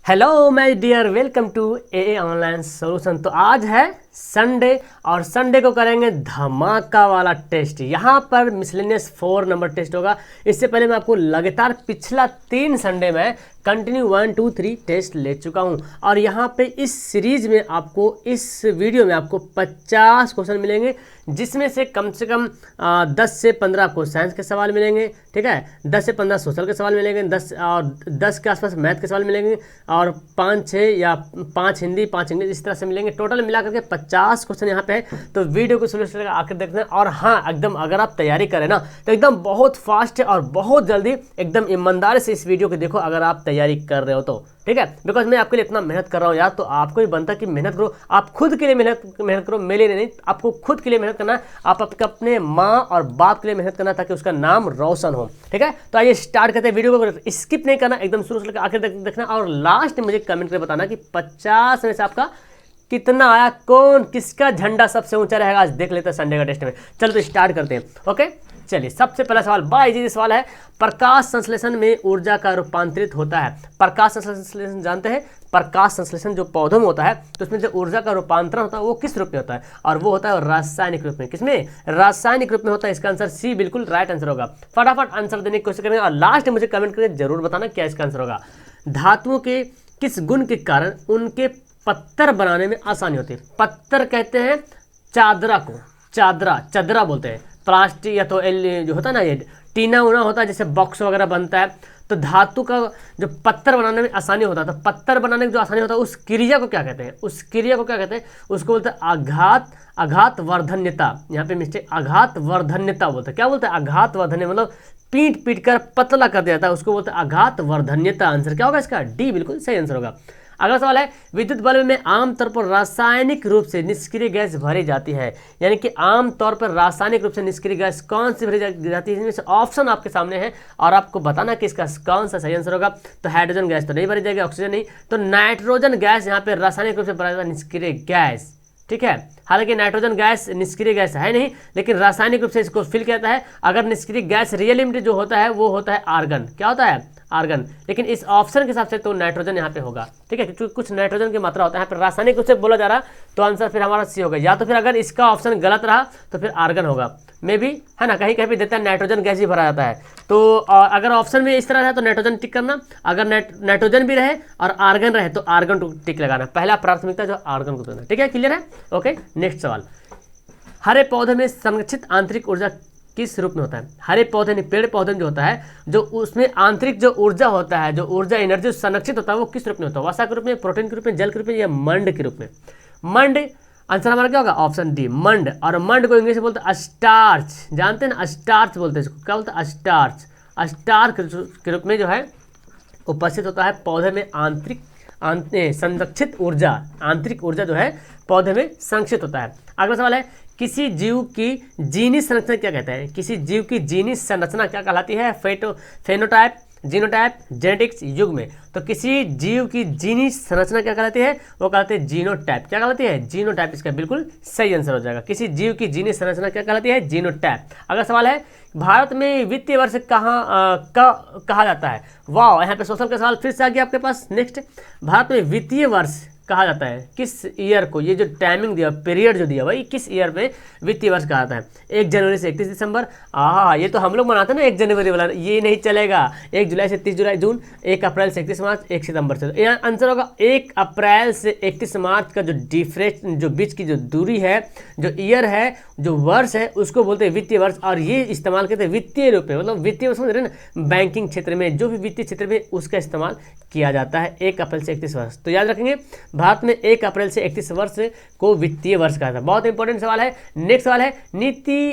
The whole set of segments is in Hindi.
Hello my dear, welcome to a online solution. तो आज है संडे और संडे को करेंगे धमाका वाला टेस्ट। यहाँ पर मिसलेनियस 4 नंबर टेस्ट होगा। इससे पहले मैं आपको लगातार पिछला 3 संडे में कंटिन्यू 1 2 3 टेस्ट ले चुका हूँ और यहाँ पे इस सीरीज में आपको इस वीडियो में आपको 50 क्वेश्चन मिलेंगे, जिसमें से कम 10 से 15 आपको साइंस के सवाल मिलेंगे, ठीक है। 10 से 15 सोशल के सवाल मिलेंगे, 10 के आसपास मैथ के सवाल मिलेंगे और 5-6 या 5 हिंदी 5 इंग्लिश इस तरह से मिलेंगे। टोटल मिला करके 50 क्वेश्चन यहाँ पे है। तो वीडियो को शुरू से आकर देखना है। और हाँ, एकदम अगर आप तैयारी करें ना तो एकदम बहुत फास्ट है और बहुत जल्दी एकदम ईमानदारी से इस वीडियो को देखो अगर आप तैयारी कर रहे हो तो, ठीक है। बिकॉज मैं आपके लिए इतना मेहनत कर रहा हूँ यार, तो आपको भी बनता है कि मेहनत करो। आप खुद के लिए मेहनत करो, मेरे लिए नहीं। आपको खुद के लिए मेहनत करना है, आप अपने माँ और बाप के लिए मेहनत करना ताकि उसका नाम रोशन हो, ठीक है। तो आइए स्टार्ट करते हैं। वीडियो को स्किप नहीं करना, एकदम शुरू से लेकर आखिर तक देखना और लास्ट में मुझे कमेंट करके बताना कि 50 में से आपका कितना आया, कौन किसका झंडा सबसे ऊंचा रहेगा। आज देख लेते हैं संडे का टेस्ट में। चलो तो स्टार्ट करते हैं। ओके, चलिए सबसे पहला सवाल बड़ा इजी सवाल है। प्रकाश संश्लेषण में ऊर्जा का रूपांतरित होता है। प्रकाश संश्लेषण जानते हैं, प्रकाश संश्लेषण जो पौधों में होता है तो उसमें जो ऊर्जा का रूपांतरण होता है वो किस रूप में होता है, और वो होता है रासायनिक रूप में। किसमें? रासायनिक रूप में होता है। इसका आंसर सी बिल्कुल राइट आंसर होगा। फटाफट आंसर देने की कोशिश करेंगे और लास्ट में मुझे कमेंट करके जरूर बताना क्या इसका आंसर होगा। धातुओं के किस गुण के कारण उनके पत्थर बनाने में आसानी होती है? पत्थर कहते हैं चादरा को, चदरा बोलते हैं। प्लास्टिक या तो जो होता है ना, ये टीना उना होता है, जैसे बॉक्स वगैरह बनता है, तो धातु का जो पत्थर बनाने में आसानी होता है, तो पत्थर बनाने में जो आसानी होता है उस क्रिया को क्या कहते हैं? उस क्रिया को क्या कहते हैं? उसको बोलते हैं आघात वर्धन्यता। यहाँ पे मिस्टेक, आघात वर्धन्यता बोलते हैं। क्या बोलते हैं? आघात वर्धन्य, मतलब पीट कर पतला कर दिया जाता है, उसको बोलते हैं आघात वर्धन्यता। आंसर क्या होगा इसका? डी बिल्कुल सही आंसर होगा। अगला सवाल है, विद्युत बल्ब में आमतौर पर रासायनिक रूप से निष्क्रिय गैस भरी जाती है। यानी कि आमतौर पर रासायनिक रूप से निष्क्रिय गैस कौन सी भरी जाती है? इसमें से ऑप्शन आपके सामने है और आपको बताना कि इसका कौन सा सही आंसर होगा। तो हाइड्रोजन गैस तो नहीं भरी जाएगी, ऑक्सीजन नहीं, तो नाइट्रोजन गैस यहाँ पे रासायनिक रूप से भरा जाता है निष्क्रिय गैस, ठीक है। हालांकि नाइट्रोजन गैस निष्क्रिय गैस है नहीं, लेकिन रासायनिक रूप से इसको फिल किया जाता है। अगर निष्क्रिय गैस रियल लिमिट जो होता है वो होता है आर्गन। क्या होता है? आर्गन। लेकिन इस ऑप्शन के हिसाब से तो नाइट्रोजन यहाँ पे होगा, ठीक है, क्योंकि कुछ नाइट्रोजन की मात्रा होता है। यहाँ पर रासायनिक रूप से बोला जा रहा तो आंसर फिर हमारा सी होगा। या तो फिर अगर इसका ऑप्शन गलत रहा तो फिर आर्गन होगा, मे भी, है ना। कहीं कहीं भी देता है नाइट्रोजन गैस ही भरा जाता है। तो अगर ऑप्शन में इस तरह रहे तो नाइट्रोजन टिक करना, अगर नाइट्रोजन भी रहे और आर्गन रहे तो आर्गन टिक लगाना। पहला प्राथमिकता जो आर्गन को देना, ठीक है, क्लियर है। ओके, नेक्स्ट सवाल। हरे पौधे में संरक्षित आंतरिक ऊर्जा किस रूप में होता है? हरे पौधे नहीं, पेड़ पौधे में जो होता है, जो उसमें आंतरिक जो ऊर्जा होता है, जो ऊर्जा एनर्जी संरक्षित होता है, वो किस रूप में होता है? वसा के रूप में, प्रोटीन के रूप में, जल के रूप में या मंड के रूप में? मंड। आंसर हमारा क्या होगा? ऑप्शन डी, मंड। और मंड को इंग्लिश में बोलते हैं स्टार्च। जानते हैं ना, स्टार्च बोलते हैं इसको। क्या बोलते हैं? स्टार्च। स्टार्च के रूप में जो है उपस्थित होता है पौधे में संरक्षित ऊर्जा। आंतरिक ऊर्जा जो है पौधे में संरक्षित होता है। अगला सवाल है, किसी जीव की जीनी संरचना क्या कहते हैं? किसी जीव की जीनी संरचना क्या कहलाती है? फेनोटाइप, जीनोटाइप, जेनेटिक्स, युग्म में। तो किसी जीव की जीनी संरचना क्या कहलाती है? वो कहलाती है जीनोटाइप। क्या कहलाती है? जीनोटाइप। इसका बिल्कुल सही आंसर हो जाएगा। किसी जीव की जीनी संरचना क्या कहलाती है? जीनोटाइप। अगला सवाल है, भारत में वित्तीय वर्ष कहा जाता है? वाह, यहाँ पे सोशल का सवाल फिर से आ गया आपके पास। नेक्स्ट, भारत में वित्तीय वर्ष कहा जाता है किस ईयर को? ये जो टाइमिंग दिया, पीरियड जो दिया भाई, किस ईयर में वित्तीय वर्ष कहा जाता है? 1 जनवरी से 31 दिसंबर। ये तो हम लोग मनाते हैं ना 1 जनवरी वाला, ये नहीं चलेगा। 1 जुलाई से 30 जुलाई जून, 1 अप्रैल से 31 मार्च, 1 सितंबर से। यहाँ आंसर होगा 1 अप्रैल से 31 मार्च का जो डिफरेंस, जो बीच की जो दूरी है, जो ईयर है, जो वर्ष है, उसको बोलते हैं वित्तीय वर्ष। और ये इस्तेमाल करते हैं वित्तीय रूप में, मतलब वित्तीय समझ रहे हैं ना, बैंकिंग क्षेत्र में, जो भी वित्तीय क्षेत्र में उसका इस्तेमाल किया जाता है 1 अप्रैल से 31 वर्ष। तो याद रखेंगे, भारत में 1 अप्रैल से 31 वर्ष को वित्तीय वर्ष कहा था। बहुत इंपॉर्टेंट सवाल है। नेक्स्ट सवाल है,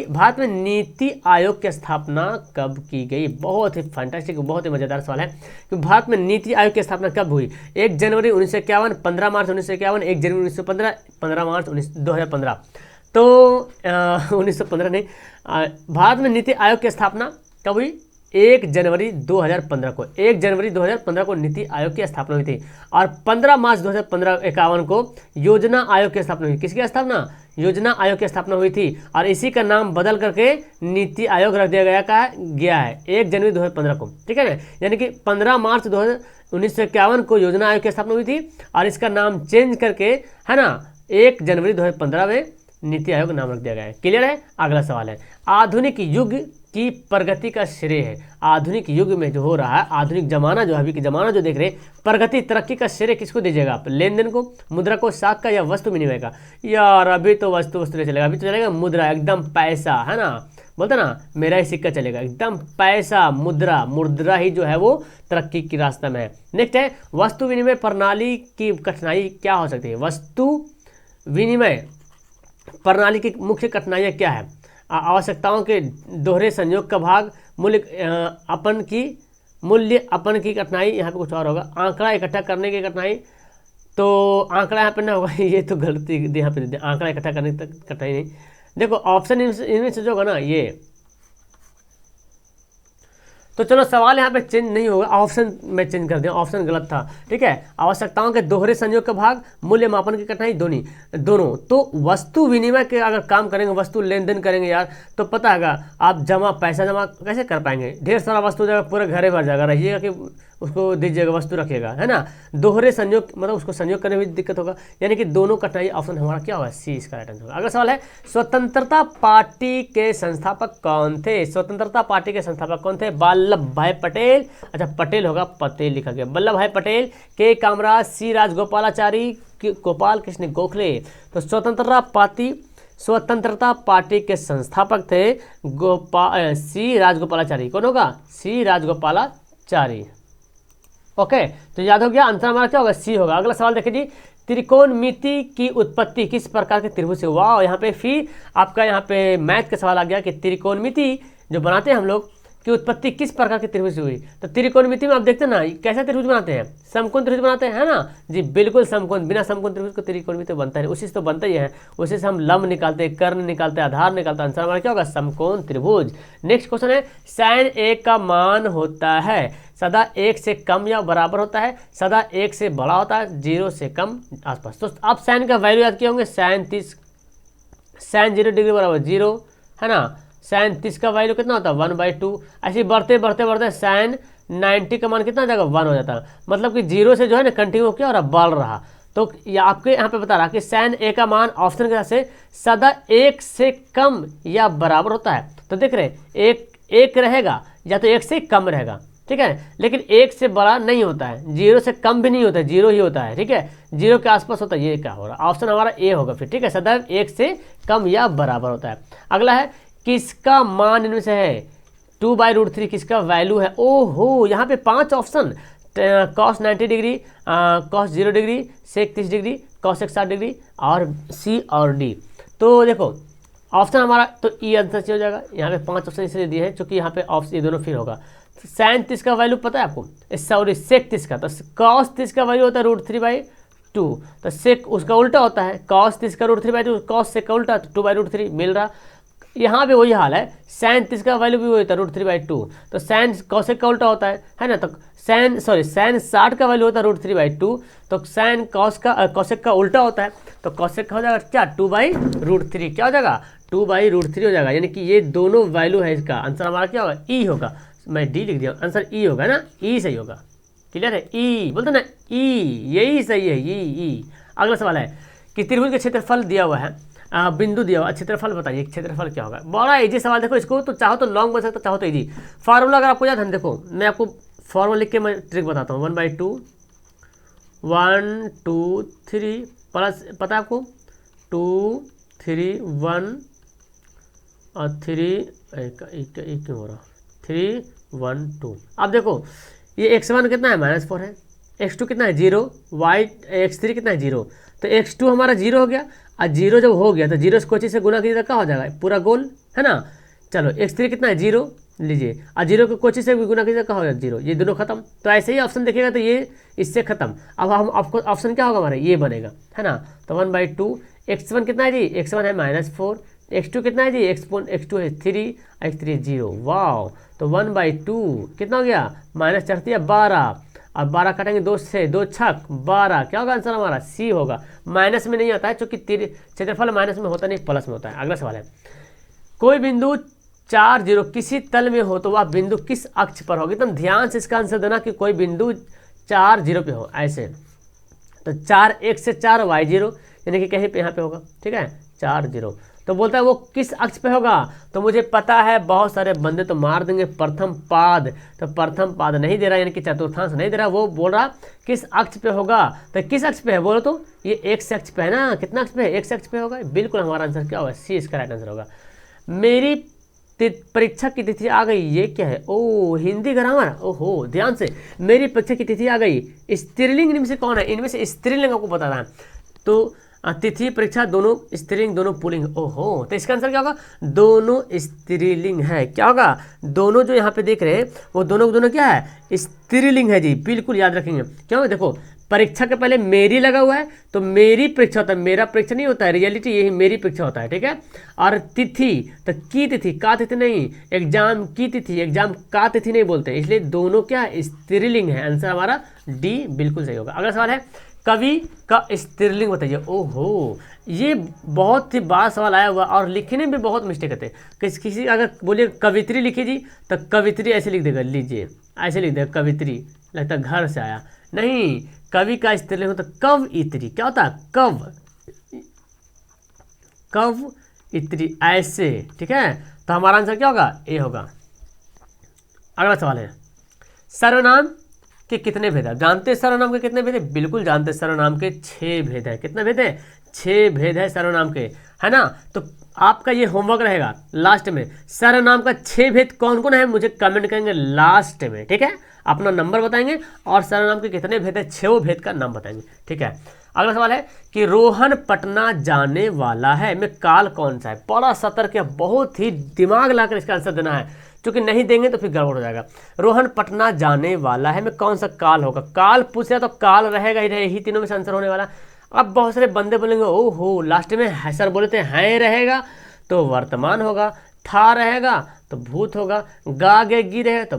भारत में नीति आयोग की स्थापना कब की गई? बहुत ही फैंटास्टिक, बहुत ही मजेदार सवाल है कि भारत में नीति आयोग की स्थापना कब हुई? 1 जनवरी 1951, 15 मार्च 1951, 1 जनवरी 1915, 15 मार्च 2015। तो 1915 नहीं, भारत में नीति आयोग की स्थापना कब हुई? 1 जनवरी 2015 को, 1 जनवरी 2015 को नीति आयोग की स्थापना हुई थी और 15 मार्च 2051 को योजना आयोग की स्थापना हुई। किसकी स्थापना? योजना आयोग की स्थापना हुई थी और इसी का नाम बदल करके नीति आयोग रख दिया गया है 1 जनवरी 2015 को, ठीक है ना। यानी कि 15 मार्च 1951 को योजना आयोग की स्थापना हुई थी और इसका नाम चेंज करके, है ना, 1 जनवरी 2015 में नीति आयोग नाम रख दिया गया है। क्लियर है? अगला सवाल है, आधुनिक युग की प्रगति का श्रेय है। आधुनिक युग में जो हो रहा है, आधुनिक जमाना जो अभी की जमाना जो देख रहे, प्रगति तरक्की का श्रेय किसको दीजिएगा आप? लेन देन को, मुद्रा को, साख का या वस्तु विनिमय का? यार अभी तो वस्तु नहीं चलेगा, अभी तो चलेगा मुद्रा, एकदम पैसा, है ना, बोलते ना मेरा ही सिक्का चलेगा, एकदम पैसा, मुद्रा ही जो है वो तरक्की की रास्ता में है। नेक्स्ट है, वस्तु विनिमय प्रणाली की कठिनाई क्या हो सकती है? वस्तु विनिमय प्रणाली की मुख्य कठिनाइयाँ क्या है? आवश्यकताओं के दोहरे संयोग का भाग, मूल्य अपन की कठिनाई, यहाँ पे कुछ और होगा, आंकड़ा इकट्ठा करने की कठिनाई, तो आंकड़ा यहाँ पे ना होगा, ये तो गलती यहाँ पे आंकड़ा इकट्ठा करने की कठिनाई नहीं। देखो ऑप्शन इनमें से जो होगा ना ये, तो चलो सवाल यहाँ पे चेंज नहीं होगा, ऑप्शन में चेंज कर दिया, ऑप्शन गलत था, ठीक है। आवश्यकताओं के दोहरे संयोग का भाग, मूल्य मापन की कठिनाई, दोनों। तो वस्तु विनिमय के अगर काम करेंगे, वस्तु लेन देन करेंगे यार, तो पता है आप पैसा जमा कैसे कर पाएंगे? ढेर सारा वस्तु जाएगा, पूरा घरे भर जाएगा, रहिएगा कि उसको दीजिएगा, वस्तु रखिएगा, है ना। दोहरे संयोग मतलब उसको संयोग करने में भी दिक्कत होगा, यानी कि दोनों कठिनाई। ऑप्शन हमारा क्या होगा? सी इसका राइट आंसर होगा। अगला सवाल है, स्वतंत्रता पार्टी के संस्थापक कौन थे? स्वतंत्रता पार्टी के संस्थापक कौन थे? वल्लभ भाई पटेल, अच्छा पटेल होगा, पटेल लिखा गया, वल्लभ भाई पटेल, के कामराज, सी राजगोपालाचारी, गोपाल कृष्ण गोखले। तो स्वतंत्रता पार्टी के संस्थापक थे सी राजगोपालाचारी। कौन होगा? सी राजगोपालाचारी। ओके, तो याद हो गया, आंसर हमारा क्या होगा? सी होगा। अगला सवाल देखिए जी, त्रिकोणमिति की उत्पत्ति किस प्रकार के त्रिभुज से? वाह, यहाँ पे फिर आपका यहाँ पे मैथ का सवाल आ गया कि त्रिकोणमिति जो बनाते हैं हम लोग की उत्पत्ति किस प्रकार के त्रिभुज से हुई। तो त्रिकोणमिति में आप देखते हैं ना कैसा त्रिभुज बनाते हैं? समकोण त्रिभुज बनाते हैं, है ना जी, बिल्कुल समकोण, बिना समकोण त्रिभुज को त्रिकोणमिति बनता है, उसी से तो बनता ही है, उसी से हम लंब निकालते हैं, कर्ण निकालते हैं, आधार निकालते हैं, आंसर हमारा क्या होगा? समकोण त्रिभुज। नेक्स्ट क्वेश्चन है, sin a का मान होता है सदा 1 से कम या बराबर होता है, सदा 1 से बड़ा होता है, 0 से कम आसपास। तो आप sin का वैल्यू याद किए होंगे, sin 0 डिग्री बराबर 0, है ना। sin 30 का वैल्यू कितना होता है? 1/2। ऐसे बढ़ते sin 90 का मान कितना हो जाएगा? 1 हो जाता है। मतलब कि 0 से जो है ना कंटिन्यू क्या हो रहा? बढ़ रहा। तो ये आपके यहाँ पे बता रहा कि sin a का मान ऑप्शन के से सदा 1 से कम या बराबर होता है। तो देख रहे एक रहेगा या तो 1 से कम रहेगा, ठीक है, लेकिन 1 से बड़ा नहीं होता है, 0 से कम भी नहीं होता है, 0 ही होता है, ठीक है, 0 के आसपास होता है। ये क्या हो रहा? ऑप्शन हमारा ए होगा फिर, ठीक है, सदैव 1 से कम या बराबर होता है। अगला है, किसका मान इनमें से है 2/√3 किसका वैल्यू है? ओहो, यहाँ पे 5 option, cos 90 degree, cos 0 degree, sec 30 degree, cos 60 degree और सी और डी। तो देखो ऑप्शन हमारा तो ई आंसर हो जाएगा। यहाँ पे 5 ऑप्शन इसलिए दिए हैं क्योंकि यहाँ पे ऑप्शन ये दोनों फिर होगा। sin 30 का वैल्यू पता है आपको? सॉरी sec 30 का, तो cos 30 का वैल्यू होता है √3/2, तो sec उसका उल्टा होता है, cos 30 का √3/2, cos sec का उल्टा, तो 2/√3 मिल रहा। यहाँ पे वही हाल है, sin 30 का वैल्यू भी वही होता है √3/2, तो sin cosec का उल्टा होता है ना। तो sin 60 का वैल्यू होता है √3/2, तो sin cosec का उल्टा होता है, तो cosec का हो जाएगा क्या? 2/√3, क्या हो जाएगा? 2/√3 हो जाएगा। यानी कि ये दोनों वैल्यू है, इसका आंसर हमारा क्या होगा? ई होगा। मैं डी लिख दिया, आंसर ई होगा ना, ई सही होगा। क्लियर है? ई बोलते ना, ई यही सही है, ई। अगला सवाल है कि त्रिभुज का क्षेत्रफल दिया हुआ है, बिंदु दिया हुआ, क्षेत्रफल बताइए, क्षेत्रफल क्या होगा? बड़ा इजी सवाल। देखो इसको तो चाहो तो लॉन्ग बन सकता, चाहो तो इजी। फार्मूला अगर आपको याद है, देखो मैं आपको फार्मूला लिख के मैं ट्रिक बताता हूँ। 1/2 1 2 3 प्लस, पता है आपको 2 3 1 और 3 क्यों हो रहा 3 1 2। अब देखो ये x1 कितना है? -4 है, x2 कितना है? 0, x3 कितना है? 0, तो x2 हमारा 0 हो गया, और 0 जब हो गया तो 0 से कोई चीज़ से गुना कीजिए तो क्या हो जाएगा? पूरा गोल, है ना। चलो x3 कितना है? 0 लीजिए, और 0 को कोई चीज़ से गुना कीजिए तो क्या हो जाएगा? 0, ये दोनों खत्म। तो ऐसे ही ऑप्शन देखिएगा तो ये इससे खत्म। अब हम आपको ऑप्शन क्या होगा हमारा? ये बनेगा, है ना। तो 1/2, x1 कितना है जी? x1 है -4, x2 कितना है जी, x2 है 3, x3 0, वाह। तो 1/2 कितना हो गया, माइनस चढ़ती है 12, अब 12 काटेंगे 2 से, 2 छक 12, क्या होगा आंसर हमारा, सी होगा। माइनस में नहीं आता है क्योंकि क्षेत्रफल माइनस में होता नहीं, प्लस में होता है। अगला सवाल है, कोई बिंदु 4 0 किसी तल में हो तो वह बिंदु किस अक्ष पर होगा। एकदम ध्यान से इसका आंसर देना कि कोई बिंदु 4 0 पे हो ऐसे, तो 4 x से 4 y 0, यानी कि कहीं पे यहाँ पे होगा, ठीक है 4 0। तो बोलता है वो किस अक्ष पे होगा, तो मुझे पता है बहुत सारे बंदे तो मार देंगे प्रथम पाद, तो प्रथम पाद नहीं दे रहा, यानी कि चतुर्थांश नहीं दे रहा, वो बोल रहा किस अक्ष पे होगा। तो किस अक्ष पे है बोलो तो, ये x अक्ष पे है ना, कितना अक्ष पे है, x अक्ष पे होगा, बिल्कुल हमारा आंसर क्या होगा, सी इसका राइट आंसर होगा। मेरी परीक्षा की तिथि आ गई, ये क्या है, ओ हिंदी ग्रामर, ओहो ध्यान से, मेरी परीक्षा की तिथि आ गई। स्त्रीलिंग इनमें से कौन है, इनमें से स्त्रीलिंग आपको बताना है, तो तिथि परीक्षा दोनों स्त्रीलिंग दोनों पुल्लिंग, ओहो, तो इसका आंसर क्या होगा, दोनों स्त्रीलिंग है, क्या होगा, दोनों जो यहाँ पे देख रहे हैं वो दोनों क्या है, स्त्रीलिंग है जी, बिल्कुल याद रखेंगे। क्यों, देखो परीक्षा के पहले मेरी लगा हुआ है, तो मेरी परीक्षा होता है, मेरा परीक्षा नहीं होता है, रियलिटी यही मेरी परीक्षा होता है, ठीक है। और तिथि तो की तिथि, का तिथि नहीं, एग्जाम की तिथि, एग्जाम का तिथि नहीं बोलते, इसलिए दोनों क्या स्त्रीलिंग है, आंसर हमारा डी बिल्कुल सही होगा। अगला सवाल है, कवि का स्त्रीलिंग बताइए। ओहो, ये बहुत ही बड़ा सवाल आया हुआ और लिखने में बहुत मिस्टेक होते हैं। किसी अगर बोलिए कवित्री लिखिए जी, तो कवित्री ऐसे लिख देगा, लीजिए ऐसे लिख देगा कवित्री, लगता है घर से आया, नहीं, कवि का स्त्रीलिंग होता है कव इत्री, क्या होता है, कव इत्री ऐसे, ठीक है। तो हमारा आंसर क्या होगा, ए होगा। अगला सवाल है, सर्वनाम के कितने भेद है, जानते हैं सर्वनाम के कितने भेद है, बिल्कुल जानते हैं, सर्वनाम के 6 भेद है, कितने भेद है, 6 भेद है सर्वनाम के, है ना। तो आपका ये होमवर्क रहेगा लास्ट में, सर्वनाम का 6 भेद कौन कौन है मुझे कमेंट करेंगे लास्ट में, ठीक है, अपना नंबर बताएंगे और सर्वनाम के कितने भेद है, 6 भेद का नाम बताएंगे, ठीक है। अगला सवाल है कि रोहन पटना जाने वाला है, में काल कौन सा है, बड़ा सतर्क है, बहुत ही दिमाग लाकर इसका आंसर देना है, क्योंकि नहीं देंगे तो फिर गड़बड़ हो जाएगा। रोहन पटना जाने वाला है में कौन सा काल होगा, काल पूछ रहा तो काल रहेगा ही, यही तीनों में से आंसर होने वाला। अब बहुत सारे बंदे बोलेंगे ओहो लास्ट में है सर बोले थे, हैं रहेगा तो वर्तमान होगा, था रहेगा तो भूत होगा, गा गे गी रहेगा तो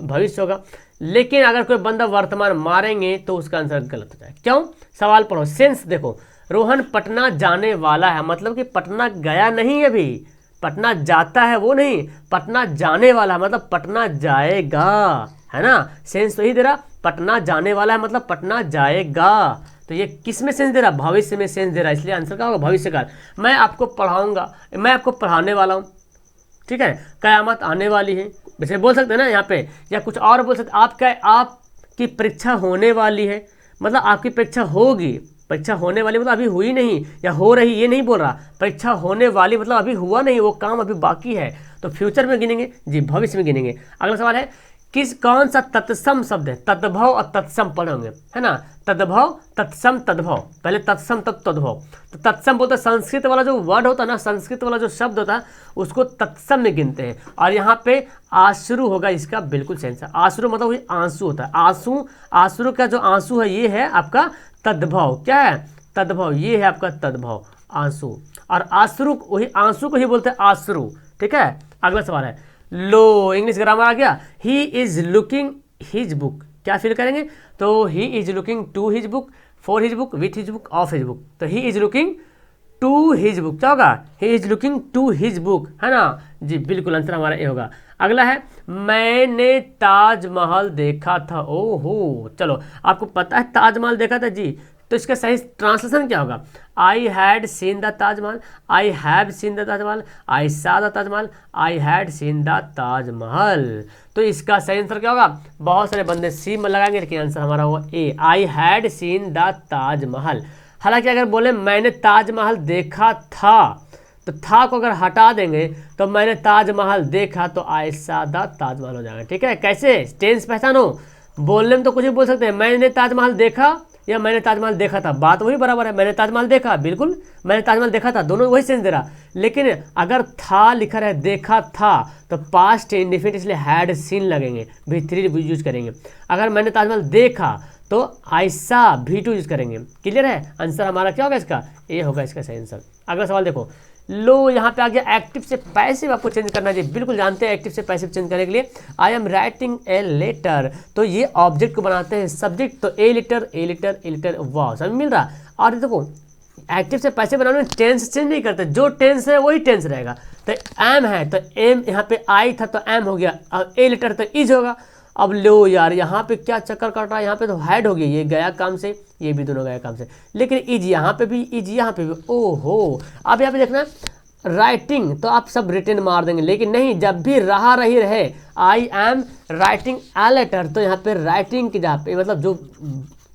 भविष्य होगा। लेकिन अगर कोई बंदा वर्तमान मारेंगे तो उसका आंसर गलत हो जाए। क्यों, सवाल पढ़ो, सेंस देखो, रोहन पटना जाने वाला है मतलब कि पटना गया नहीं, अभी पटना जाता है वो नहीं, पटना जाने वाला मतलब पटना जाएगा, है ना, सेंस तो ही दे रहा, पटना जाने वाला है मतलब पटना जाएगा। तो ये किस में सेंस दे रहा, भविष्य में सेंस दे रहा है, इसलिए आंसर क्या होगा, भविष्यकाल। मैं आपको पढ़ाऊंगा, मैं आपको पढ़ाने वाला हूँ, ठीक है, कयामत आने वाली है, वैसे बोल सकते हैं ना यहाँ पे, या कुछ और बोल सकते, आपकी परीक्षा होने वाली है मतलब आपकी परीक्षा होगी, परीक्षा होने वाली मतलब अभी हुई नहीं या हो रही, ये नहीं बोल रहा, परीक्षा होने वाली मतलब अभी हुआ नहीं, वो काम अभी बाकी है, तो फ्यूचर में गिनेंगे जी, भविष्य में गिनेंगे। अगला सवाल है, कौन सा तत्सम शब्द है, तद्भव और तत्सम पढ़े होंगे, है ना, तद्भव तत्सम तद्भव, पहले तत्सम तब तद्भव। तो तत्सम बोलते हैं संस्कृत वाला जो वर्ड होता है ना, संस्कृत वाला जो शब्द होता है उसको तत्सम में गिनते हैं, और यहाँ पे आश्रु होगा इसका बिल्कुल सेंस है, आश्रु मतलब वही आंसू होता है, आश्रु का जो आंसू है ये है आपका तद्भव, क्या है, तद्भव, ये है आपका तद्भव आंसू, और आश्रु वही आंसू को ही बोलते हैं आश्रु, ठीक है। अगला सवाल है, लो इंग्लिश ग्रामर आ गया, he is looking his book, क्या फिल करेंगे, तो he is looking to his book, for his book, with his book, of his book, तो he is looking to his book, क्या होगा, he is looking to his book, है ना जी, बिल्कुल आंसर हमारा ये होगा। अगला है, मैंने ताजमहल देखा था, ओहो चलो आपको पता है ताजमहल देखा था जी, तो इसका सही ट्रांसलेशन क्या होगा, I had seen the Taj Mahal, I have seen the Taj Mahal, I saw the Taj Mahal, I had seen the Taj Mahal, तो इसका सही आंसर क्या होगा, बहुत सारे बंदे सी में लगाएंगे लेकिन आंसर हमारा होगा A, I had seen the Taj Mahal. हालांकि अगर बोले मैंने ताजमहल देखा था, तो था को अगर हटा देंगे तो मैंने ताजमहल देखा, तो आई सा द ताजमहल हो जाएगा, ठीक है। कैसे टेंस पहचानो, बोलने में तो कुछ भी बोल सकते हैं, मैंने ताजमहल देखा या मैंने ताजमहल देखा था, बात वही बराबर है, मैंने ताजमहल देखा, बिल्कुल मैंने ताजमहल देखा था, दोनों वही सेंस दे रहा। लेकिन अगर था लिखा रहे देखा था तो पास्ट इंडेफिनिट इसलिए हैड सीन लगेंगे, V3 यूज करेंगे। अगर मैंने ताजमहल देखा तो ऐसा V2 यूज करेंगे, क्लियर है। आंसर हमारा क्या होगा इसका, ए होगा इसका सही आंसर। अगला सवाल देखो, लो यहाँ पे आ गया एक्टिव से पैसिव आपको चेंज करना चाहिए, बिल्कुल जानते हैं एक्टिव से पैसिव चेंज करने के लिए। I am writing a letter, तो ये ऑब्जेक्ट को बनाते हैं सब्जेक्ट, तो a letter a letter a letter, वाह समझ मिल रहा। और देखो एक्टिव से पैसिव बनाने में टेंस चेंज नहीं करते, जो टेंस है वही टेंस रहेगा। तो एम है तो एम, यहाँ पे आई था तो एम हो गया, अब ए लेटर तो इज होगा। अब लो यार यहाँ पे क्या चक्कर काट रहा है, यहाँ पे तो हैड हो गया, ये गया काम से, ये भी दोनों गया काम से, लेकिन इज यहाँ पे भी, इज यहाँ पे भी, ओहो। अब यहाँ पे देखना राइटिंग, तो आप सब रिटन मार देंगे, लेकिन नहीं, जब भी रहा रही रहे I am writing a letter, तो यहाँ पे राइटिंग की जहाँ पे मतलब जो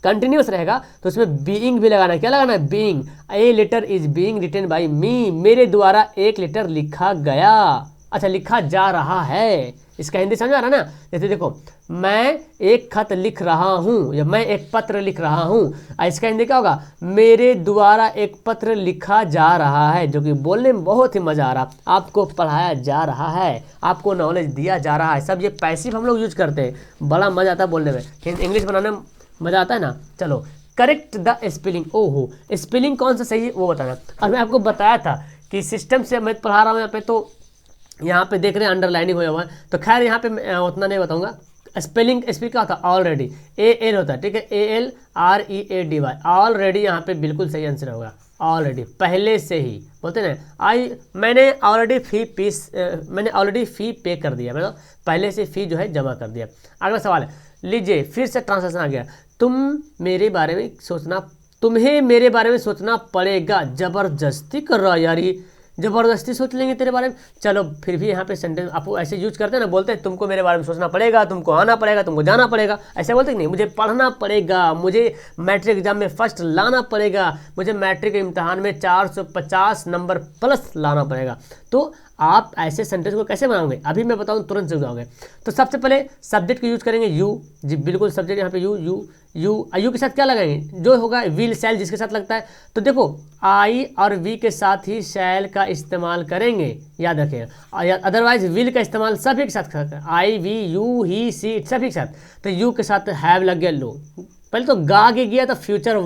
कंटिन्यूस रहेगा तो उसमें बीइंग भी लगाना है। क्या लगाना है? Being. A letter is being written by me, मेरे द्वारा एक लेटर लिखा गया, अच्छा लिखा जा रहा है। इसका हिंदी समझ आ रहा है ना? जैसे देखो मैं एक खत लिख रहा हूँ या मैं एक पत्र लिख रहा हूँ, इसका हिंदी क्या होगा? मेरे द्वारा एक पत्र लिखा जा रहा है, जो कि बोलने में बहुत ही मज़ा आ रहा, आपको पढ़ाया जा रहा है, आपको नॉलेज दिया जा रहा है। सब ये पैसिव हम लोग यूज करते हैं, बड़ा मज़ा आता है बोलने में, इंग्लिश बनाने में मज़ा आता है ना। चलो करेक्ट द स्पेलिंग, ओहो स्पेलिंग कौन सा सही है वो बताना। और मैं आपको बताया था कि सिस्टम से मैं पढ़ा रहा हूँ यहाँ पे, तो यहाँ पे देख रहे हैं अंडरलाइनिंग हुआ है, तो खैर यहाँ पे मैं उतना नहीं बताऊँगा। स्पेलिंग क्या होता है? ऑलरेडी, ए एल होता है, ठीक है, ALREADY, ऑलरेडी यहाँ पे बिल्कुल सही आंसर होगा। ऑलरेडी पहले से ही बोलते हैं ना, मैंने ऑलरेडी फ़ी पे कर दिया, मतलब पहले से फ़ी जो है जमा कर दिया। अगला सवाल है, लीजिए फिर से ट्रांसलेशन आ गया, तुम्हें मेरे बारे में सोचना पड़ेगा, ज़बरदस्ती कर रहा यार, ये ज़बरदस्ती सोच लेंगे तेरे बारे में। चलो फिर भी यहाँ पे सेंटेंस आप ऐसे यूज करते हैं ना, बोलते हैं तुमको मेरे बारे में सोचना पड़ेगा, तुमको आना पड़ेगा, तुमको जाना पड़ेगा, ऐसे बोलते हैं नहीं, मुझे पढ़ना पड़ेगा, मुझे मैट्रिक एग्जाम में फर्स्ट लाना पड़ेगा, मुझे मैट्रिक इम्तहान में 450 नंबर प्लस लाना पड़ेगा। तो आप ऐसे सेंटेंस को कैसे बनाओगे अभी मैं बताऊँ, तुरंत सीख जाओगे। तो सबसे पहले सब्जेक्ट को यूज करेंगे यू, जी बिल्कुल सब्जेक्ट यहाँ पे यू के साथ क्या लगाएंगे? जो होगा विल शैल जिसके साथ लगता है, तो देखो आई और वी के साथ ही शैल का इस्तेमाल करेंगे, याद रखिएगा। अदरवाइज विल का इस्तेमाल सभी के साथ करते हैं, आई वी यू ही सी सभी के साथ। तो यू के साथ हैव लग गया, लो पहले तो गा के गया तो फ्यूचर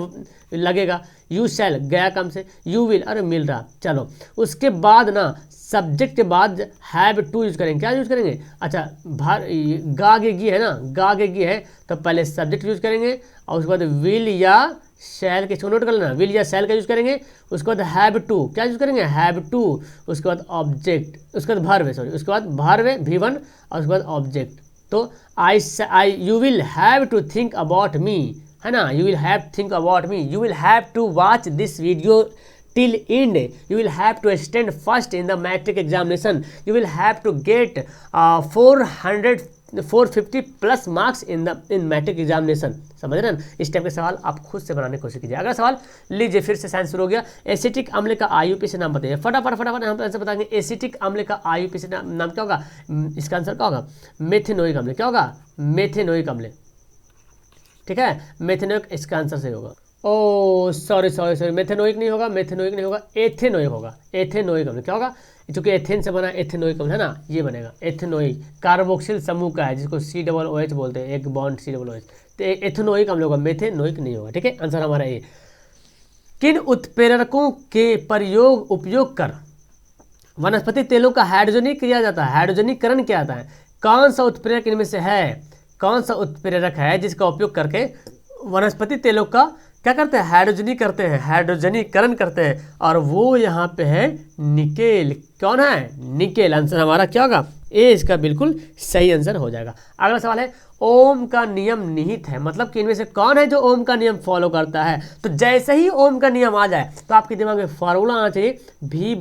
लगेगा, यू शैल गया काम से, यू विल अरे मिल रहा। चलो उसके बाद ना सब्जेक्ट के बाद हैव टू यूज करेंगे, क्या यूज करेंगे? अच्छा गा के गी है ना, गा के गी है तो पहले सब्जेक्ट यूज करेंगे और उसके बाद विल या शैल के, इसको नोट कर लेना, विल या शैल का यूज करेंगे। उसके बाद हैव टू क्या यूज करेंगे? Have to. उसके बाद ऑब्जेक्ट, उसके बाद भर्व, सॉरी उसके बाद भर्व V1 और उसके बाद ऑब्जेक्ट। तो you will have to think about me, है ना, you will have think about me, you will have to watch this video till end, you will have to stand first in the matric examination, you will have to get 450 plus marks in matric examination। समझ रहे हैं? इस टाइप के सवाल आप खुद से बनाने की कोशिश कीजिए। अगला सवाल लीजिए, फिर से साइंस शुरू हो गया। एसिटिक अम्ल का IUPAC नाम बताइए, फटाफट हम आंसर बताएंगे। एसिटिक अम्ल का IUPAC नाम क्या होगा? इसका आंसर क्या होगा? मेथेनोइक अम्ल। क्या होगा? मेथेनोइक अम्ल, ठीक है, मेथेनोइक इसका आंसर सही होगा। ओ सॉरी, मेथेनोइक नहीं होगा, एथेनोइक होगा। एथेनोइक अम्ल क्या होगा? चूंकि एथेन से बना एथेनोइक अम्ल है ना, ये बनेगा एथेनोइक, कार्बोक्सिल समूह का है जिसको COOH बोलते हैं, एक बॉन्ड COOH, तो एथेनोइक अम्ल होगा, मेथेनोइक नहीं होगा, ठीक है। आंसर हमारा ये। किन उत्प्रेरकों के उपयोग कर वनस्पति तेलों का हाइड्रोजनीकरण किया जाता है? हाइड्रोजनीकरण क्या आता है? कौन सा उत्प्रेरक इनमें से है? कौन सा उत्प्रेरक है जिसका उपयोग करके वनस्पति तेलों का क्या करते हैं? हाइड्रोजनीकरण करते हैं, और वो यहाँ पे है निकेल। कौन है? निकेल। आंसर हमारा क्या होगा? ए इसका बिल्कुल सही आंसर हो जाएगा। अगला सवाल है, ओम का नियम निहित है, मतलब कि इनमें से कौन है जो ओम का नियम फॉलो करता है? तो जैसे ही ओम का नियम आ जाए तो आपके दिमाग में फॉर्मूला आना चाहिए, V =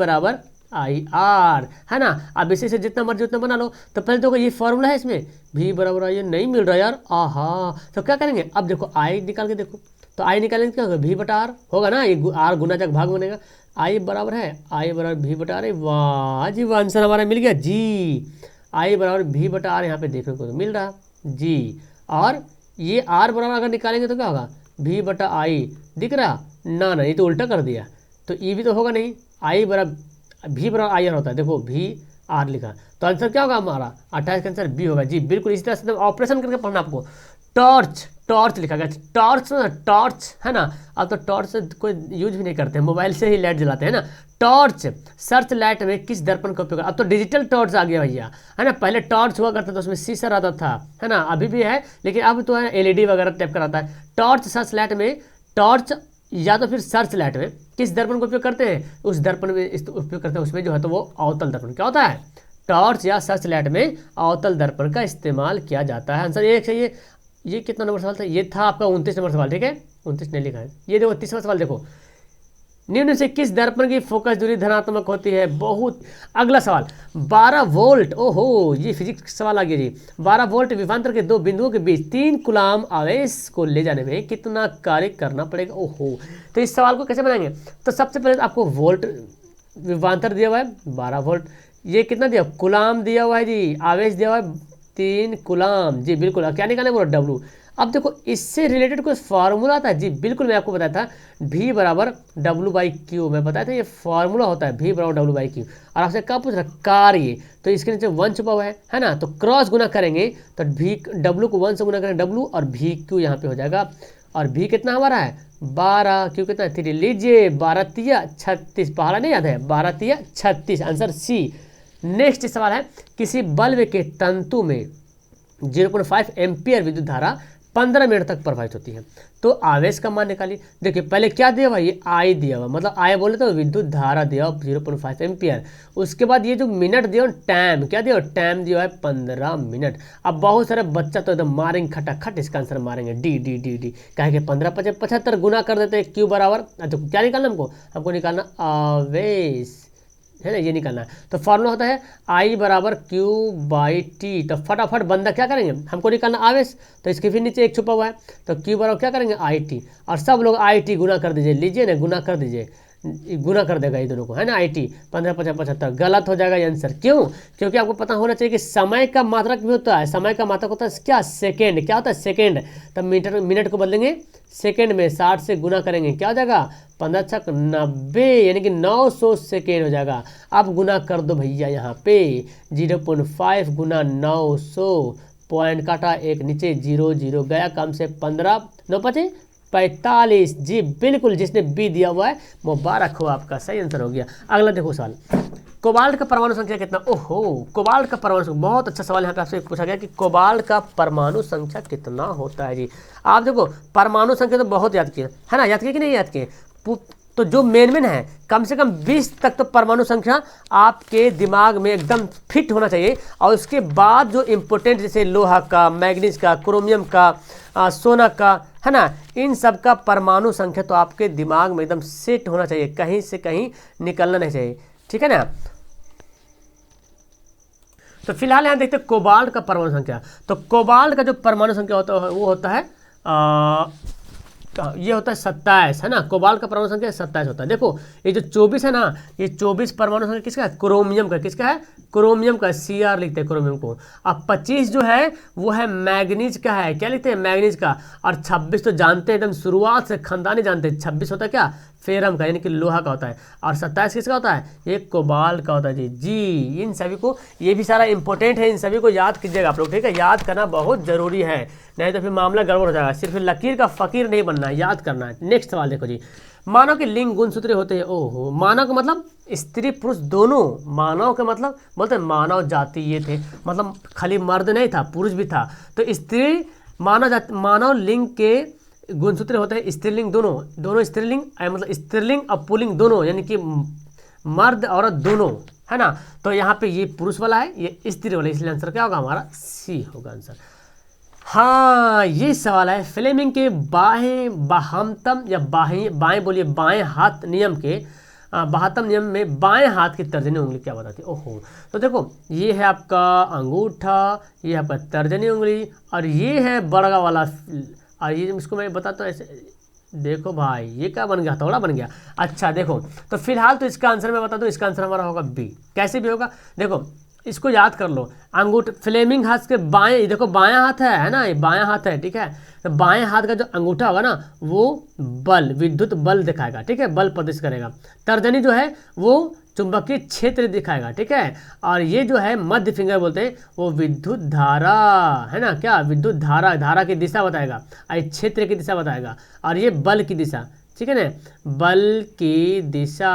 IR, है ना। अब इसे से जितना मर्जी उतना बना लो। तो पहले देखो ये फॉर्मूला है, इसमें V = ये नहीं मिल रहा यार, आहा, तो क्या करेंगे? अब देखो I निकाल के देखो, तो I निकालेंगे क्या होगा? V/R होगा ना, ये R गुना जग भाग बनेगा, I बराबर है I = V/R। वाह जी वाह, आंसर हमारा मिल गया जी, I = V/R यहाँ पे देखने को तो मिल रहा जी। और ये R बराबर अगर निकालेंगे तो क्या होगा? V/I दिख रहा ना, ये तो उल्टा कर दिया, तो ये भी तो होगा नहीं, I = V = IR होता है, देखो VR लिखा, तो आंसर क्या होगा हमारा? 28 का आंसर B होगा जी, बिल्कुल इसी तरह से ऑपरेशन करके पढ़ना आपको। टॉर्च, टॉर्च लिखा गया, टॉर्च टॉर्च है ना, अब तो टॉर्च से कोई यूज भी नहीं करते, मोबाइल से ही लाइट जलाते हैं ना। टॉर्च, सर्च लाइट में किस दर्पण का उपयोग, अब तो डिजिटल टॉर्च आ गया भैया, है ना। पहले टॉर्च हुआ करता था, उसमें शीशा रहता था, है ना, अभी भी है, लेकिन अब तो है एलईडी वगैरह टाइप का रहता है। टॉर्च, सर्च लाइट में, टॉर्च या तो फिर सर्च लाइट में किस दर्पण का उपयोग करते हैं, उस दर्पण में उपयोग करते हैं, उसमें जो है तो वो अवतल दर्पण, क्या होता है, टॉर्च या सर्च लाइट में अवतल दर्पण का इस्तेमाल किया जाता है। आंसर एक चाहिए। ये कितना नंबर सवाल था, ये था आपका 29 नंबर सवाल, ठीक है, 29 नहीं लिखा है। ये देखो 30वां सवाल देखो, निम्न से किस दर्पण की फोकस दूरी धनात्मक होती है, बहुत। अगला सवाल 12 वोल्ट, ओहो ये फिजिक्स सवाल आ गया जी। 12 वोल्ट विभवांतर के दो बिंदुओं के बीच 3 कूलाम आवेश को ले जाने में कितना कार्य करना पड़ेगा, ओहो। तो इस सवाल को कैसे बनाएंगे, तो सबसे पहले तो आपको वोल्ट विभवांतर दिया हुआ है 12 वोल्ट, ये कितना दिया, कूलाम दिया हुआ है जी, आवेश दिया हुआ है 3 कूलाम जी, बिल्कुल। क्या निकालना है, बोला डब्लू। अब देखो इससे रिलेटेड कोई फार्मूला आता है जी, बिल्कुल, मैं आपको बताया था V बराबर W/Q, मैं बताया था ये फार्मूला होता है V बराबर W/Q। और आपसे क्या पूछ रहा है, कार्य, तो इसके नीचे 1 छुपा हुआ है ना, तो क्रॉस गुना करेंगे तो W को 1 से गुना करेंगे W, और VQ यहाँ पे हो जाएगा, और V कितना हमारा है 12, Q कितना है 3, लीजिए 12 तिया 36, पहाड़ा नहीं याद है, 12 तिया 36, आंसर सी। नेक्स्ट सवाल है, किसी बल्ब के तंतु में 0.5 एम्पियर विद्युत धारा 15 मिनट तक प्रवाहित होती है, तो आवेश का मान निकालिए। देखिए पहले क्या दिया हुआ, ये आई दिया हुआ, मतलब आई बोले तो विद्युत धारा दिया हुआ 0.5 एम्पियर। उसके बाद ये जो मिनट दिया टाइम, क्या दिया, टाइम दिया है 15 मिनट। अब बहुत सारे बच्चा तो एकदम मारेंगे खटाखट, इसका आंसर मारेंगे डी डी डी डी, कहे 15 75 गुना कर देते हैं, क्यू बराबर, तो क्या निकालना हमको निकालना आवेश, है ना, ये निकालना है। तो फॉर्मूला होता है I बराबर Q/T, तो फटाफट बंदा क्या करेंगे, हमको निकालना आवेश, तो इसके फिर नीचे एक छुपा हुआ है, तो Q बराबर क्या करेंगे IT, और सब लोग IT गुना कर दीजिए, लीजिए ना गुना कर दीजिए, गुना कर देगा ये दोनों को, है ना, IT 15 50 75, गलत हो जाएगा ये आंसर। क्यों, क्योंकि आपको पता होना चाहिए कि समय का मात्रक भी होता है, समय का मात्रक होता है क्या, सेकेंड, क्या होता है सेकेंड, तब मीटर मिनट को बदलेंगे सेकेंड में, 60 से गुना करेंगे, क्या हो जाएगा 15 छक 90, यानी कि 900 सेकेंड हो जाएगा। अब गुना कर दो भैया यहाँ पे 0.5 गुना 900, पॉइंट काटा एक नीचे 0 0 गया, कम से 15 9 5 45 जी, बिल्कुल, जिसने बी दिया हुआ है मुबारक हो, आपका सही आंसर हो गया। अगला देखो सवाल, कोबाल्ट का परमाणु संख्या कितना, ओहो कोबाल्ट का परमाणु संख्या, बहुत अच्छा सवाल यहाँ पे आपसे पूछा गया कि कोबाल्ट का परमाणु संख्या कितना होता है जी। आप देखो परमाणु संख्या तो बहुत याद किए, है ना, याद किए कि नहीं याद किए, तो जो मेन है कम से कम 20 तक तो परमाणु संख्या आपके दिमाग में एकदम फिट होना चाहिए, और उसके बाद जो इम्पोर्टेंट जैसे लोहा का, मैग्नीज का, क्रोमियम का, सोना का, है ना, इन सब का परमाणु संख्या तो आपके दिमाग में एकदम सेट होना चाहिए, कहीं से कहीं निकलना नहीं चाहिए, ठीक है ना। तो फिलहाल यहाँ देखते हैं कोबाल्ट का परमाणु संख्या, तो कोबाल्ट का जो परमाणु संख्या होता है वो होता है ये होता है 27, है ना, कोबाल्ट का परमाणु संख्या 27 होता है। देखो ये जो 24 है ना, ये 24 परमाणु संख्या किसका है, क्रोमियम का, किसका है, क्रोमियम का, Cr लिखते हैं क्रोमियम को। अब 25 जो है वो है मैग्नीज का है, क्या लिखते हैं, मैग्नीज का। और 26 तो जानते हैं एकदम शुरुआत से खानदानी जानते हैं, 26 होता है क्या, फेरम का, यानी कि लोहा का होता है। और 27 किसका होता है, ये कोबाल्ट का होता है जी। इन सभी को, ये भी सारा इंपॉर्टेंट है, इन सभी को याद कीजिएगा आप लोग, ठीक है, याद करना बहुत जरूरी है, नहीं तो फिर मामला गड़बड़ हो जाएगा। सिर्फ लकीर का फकीर नहीं बनना है, याद करना है। नेक्स्ट सवाल देखो जी, मानव के लिंग गुणसूत्र होते हैं, ओहो मानव का मतलब स्त्री पुरुष दोनों, मानव के मतलब बोलते हैं मानव जाति ये थे, मतलब खाली मर्द नहीं था पुरुष भी था, तो स्त्री मानव जाति, मानव लिंग के गुणसूत्र होते हैं स्त्रीलिंग दोनों स्त्रीलिंग, मतलब स्त्रीलिंग और पुल्लिंग दोनों, यानी कि मर्द औरत दोनों, है ना। तो यहाँ पे ये पुरुष वाला है, ये स्त्री वाला, इसलिए आंसर क्या होगा हमारा सी होगा आंसर। हाँ ये सवाल है, फ्लेमिंग के बाएं बहामतम या बाएं बोलिए बाएं हाथ नियम के बहातम नियम में बाएं हाथ की तर्जनी उंगली क्या बताती है, ओहो। तो देखो ये है आपका अंगूठा, ये है आपका तर्जनी उंगली, और ये है बड़गा वाला, और ये इसको मैं बताता हूँ ऐसे, देखो भाई ये क्या बन गया, हथौड़ा बन गया। अच्छा देखो, तो फिलहाल तो इसका आंसर मैं बता दूँ, इसका आंसर हमारा होगा बी। कैसे भी होगा, देखो इसको याद कर लो, अंगूठा फ्लेमिंग हाथ के बाएं, देखो बायां हाथ है ना, ये बायां हाथ है, ठीक है, तो बाएं हाथ का जो अंगूठा होगा ना वो बल, विद्युत बल दिखाएगा, ठीक है, बल प्रदर्शित करेगा। तर्जनी जो है वो चुंबकीय क्षेत्र दिखाएगा, ठीक है। और ये जो है मध्य फिंगर बोलते हैं, वो विद्युत धारा है ना, क्या विद्युत धारा, धारा की दिशा बताएगा, और क्षेत्र की दिशा बताएगा, और ये बल की दिशा, ठीक है ना, बल की दिशा,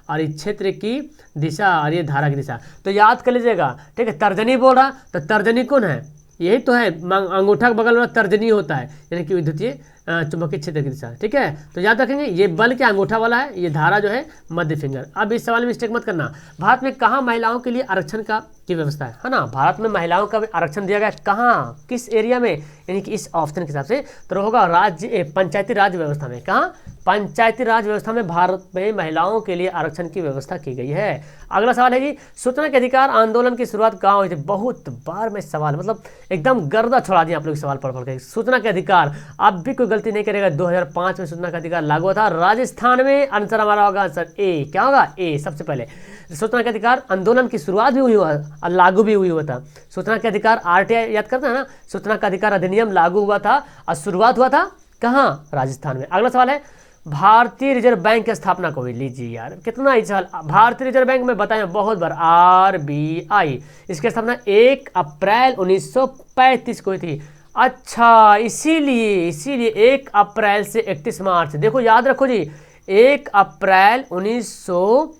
और इस क्षेत्र की दिशा, और ये धारा की दिशा। तो याद कर लीजिएगा, ठीक है। तर्जनी बोल रहा, तो तर्जनी कौन है, यही तो है, अंगूठा के बगल में तर्जनी होता है, यानी कि विद्युतीय चुंबकीय क्षेत्र की दिशा, ठीक है। तो याद रखेंगे, ये बल के अंगूठा वाला है, ये धारा जो है मध्य फिंगर। अब इस सवाल में मिस्टेक मत करना, भारत में कहाँ महिलाओं के लिए आरक्षण की व्यवस्था है ना, भारत में महिलाओं का आरक्षण दिया गया कहाँ, किस एरिया में, यानी कि इस ऑप्शन के हिसाब से तो होगा पंचायती राज व्यवस्था में। कहाँ, पंचायती राज व्यवस्था में भारत में महिलाओं के लिए आरक्षण की व्यवस्था की गई है। अगला सवाल है जी, सूचना के अधिकार आंदोलन की शुरुआत कहाँ हुई थी। बहुत बार में सवाल, मतलब एकदम गर्दा छोड़ा दिया आप लोग सवाल पढ़ के। सूचना के अधिकार, अब भी कोई गलती नहीं करेगा, 2005 में सूचना का अधिकार लागू हुआ था राजस्थान में। आंसर हमारा होगा आंसर ए, क्या होगा, ए सबसे पहले। सूचना के अधिकार आंदोलन की शुरुआत भी हुई हुआ और लागू भी हुई हुआ था। सूचना के अधिकार आरटीआई याद करते हैं ना, सूचना का अधिकार अधिनियम लागू हुआ था और शुरुआत हुआ था कहाँ, राजस्थान में। अगला सवाल है, भारतीय रिजर्व बैंक की स्थापना को, लीजिए यार कितना ही सवाल। भारतीय रिजर्व बैंक में बताया बहुत बार, आरबीआई, इसकी स्थापना 1 अप्रैल 1935 को हुई थी। अच्छा, इसीलिए 1 अप्रैल से 31 मार्च, देखो याद रखो जी, 1 अप्रैल 1900,